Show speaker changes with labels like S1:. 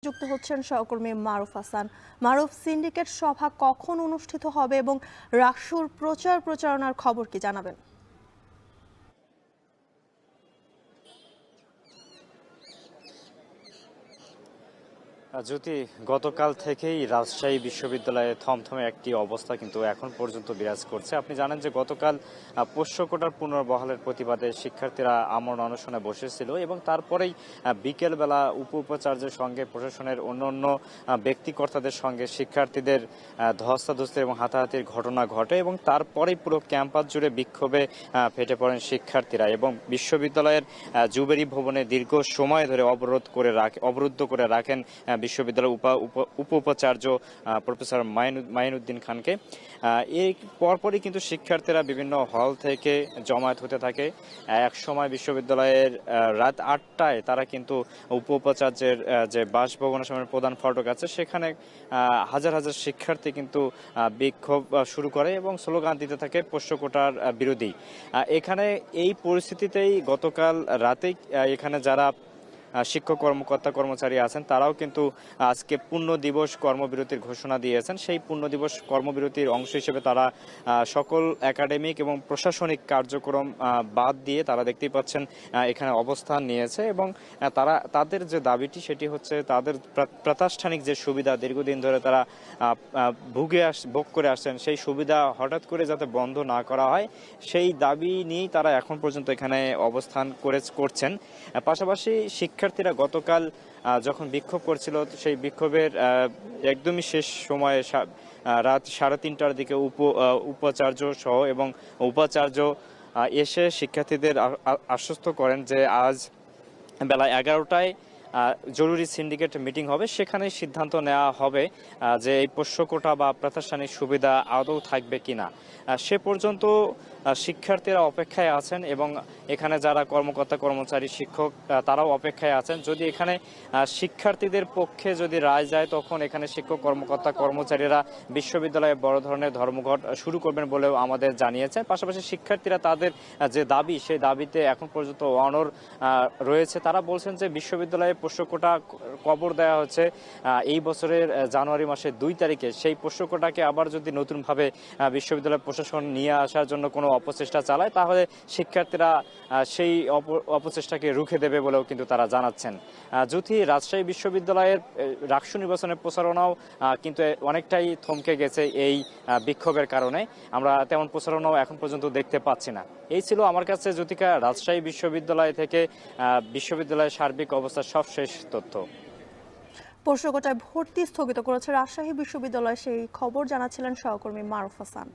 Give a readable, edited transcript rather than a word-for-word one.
S1: যুক্ত হচ্ছেন সহকর্মী মারুফ হাসান। মারুফ, সিন্ডিকেট সভা কখন অনুষ্ঠিত হবে এবং রাকসুর প্রচারণার খবর কি জানাবেন?
S2: জ্যোতি, গতকাল থেকেই রাজশাহী বিশ্ববিদ্যালয়ে থমথমে একটি অবস্থা কিন্তু এখন পর্যন্ত বিরাজ করছে। আপনি জানেন যে গতকাল পোষ্য কোটার পুনর্বহালের প্রতিবাদে শিক্ষার্থীরা আমরণ অনশনে বসেছিল এবং তারপরেই বিকেলবেলা উপাচার্যের সঙ্গে প্রশাসনের অন্যান্য ব্যক্তিকর্তাদের সঙ্গে শিক্ষার্থীদের ধস্তাধস্তি এবং হাতাহাতির ঘটনা ঘটে এবং তারপরেই পুরো ক্যাম্পাস জুড়ে বিক্ষোভে ফেটে পড়েন শিক্ষার্থীরা এবং বিশ্ববিদ্যালয়ের জুবেরি ভবনে দীর্ঘ সময় ধরে অবরুদ্ধ করে রাখেন বিশ্ববিদ্যালয়ের উপাচার্য প্রফেসর মাইনুদ্দিন খানকে। এর পরপরই কিন্তু শিক্ষার্থীরা বিভিন্ন হল থেকে জমায়েত হতে থাকে। এক সময় বিশ্ববিদ্যালয়ের রাত 8টায় তারা কিন্তু উপাচার্যের যে বাসভবনের সামনে প্রধান ফটক আছে সেখানে হাজার হাজার শিক্ষার্থী কিন্তু বিক্ষোভ শুরু করে এবং স্লোগান দিতে থাকে পোষ্য কোটার বিরোধী। এখানে এই পরিস্থিতিতেই গতকাল রাতেই এখানে যারা শিক্ষক কর্মচারী আছেন তারাও কিন্তু আজকে পূর্ণ দিবস কর্মবিরতির ঘোষণা দিয়েছেন। সেই পূর্ণ দিবস কর্মবিরতির অংশ হিসেবে তারা সকল একাডেমিক এবং প্রশাসনিক কার্যক্রম বাদ দিয়ে তারা দেখতেই পাচ্ছেন এখানে অবস্থান নিয়েছে এবং তাদের যে দাবিটি সেটি হচ্ছে তাদের প্রাতিষ্ঠানিক যে সুবিধা দীর্ঘদিন ধরে তারা ভোগ করে আসছেন সেই সুবিধা হঠাৎ করে যাতে বন্ধ না করা হয় সেই দাবি নিয়েই তারা এখন পর্যন্ত এখানে অবস্থান করছেন। পাশাপাশি শিক্ষার্থীরা গতকাল যখন বিক্ষোভ করছিল সেই বিক্ষোভের একদমই শেষ সময়ে রাত 3:30টার দিকে উপাচার্য সহ এবং উপাচার্য এসে শিক্ষার্থীদের আশ্বস্ত করেন যে আজ বেলা 11টায় জরুরি সিন্ডিকেট মিটিং হবে, সেখানে সিদ্ধান্ত নেওয়া হবে যে এই পোষ্য কোটা বা প্রাতিষ্ঠানিক সুবিধা আদৌ থাকবে কিনা। সে পর্যন্ত শিক্ষার্থীরা অপেক্ষায় আছেন এবং এখানে যারা কর্মচারী শিক্ষক তারাও অপেক্ষায় আছেন। যদি এখানে শিক্ষার্থীদের পক্ষে যদি রায় যায় তখন এখানে শিক্ষক কর্মচারীরা বিশ্ববিদ্যালয়ে বড় ধরনের ধর্মঘট শুরু করবেন বলেও আমাদের জানিয়েছেন। পাশাপাশি শিক্ষার্থীরা তাদের যে দাবি সেই দাবিতে এখন পর্যন্ত অনড় রয়েছে। তারা বলছেন যে বিশ্ববিদ্যালয়ে পোষ্য কোটা কবর দেওয়া হচ্ছে এই বছরের জানুয়ারি মাসের 2 তারিখে। সেই পোষ্য কোটাকে আবার যদি নতুনভাবে বিশ্ববিদ্যালয় প্রশাসন নিয়ে আসার জন্য কোনো অপচেষ্টা চালায় তাহলে শিক্ষার্থীরা সেই অপচেষ্টাকে রুখে দেবে বলেও কিন্তু তারা জানাচ্ছেন। যদি রাজশাহী বিশ্ববিদ্যালয়ের রাকসু নির্বাচনের প্রচারণাও কিন্তু অনেকটাই থমকে গেছে এই বিক্ষোভের কারণে। আমরা তেমন প্রচারণাও এখন পর্যন্ত দেখতে পাচ্ছি না। এই ছিল আমার কাছে জ্যোতিকা রাজশাহী বিশ্ববিদ্যালয় থেকে বিশ্ববিদ্যালয়ের সার্বিক অবস্থার সবশেষ তথ্য।
S1: পোষ্য কোটায় ভর্তি স্থগিত করেছে রাজশাহী বিশ্ববিদ্যালয়, সেই খবর জানাচ্ছিলেন সহকর্মী মারুফ হাসান।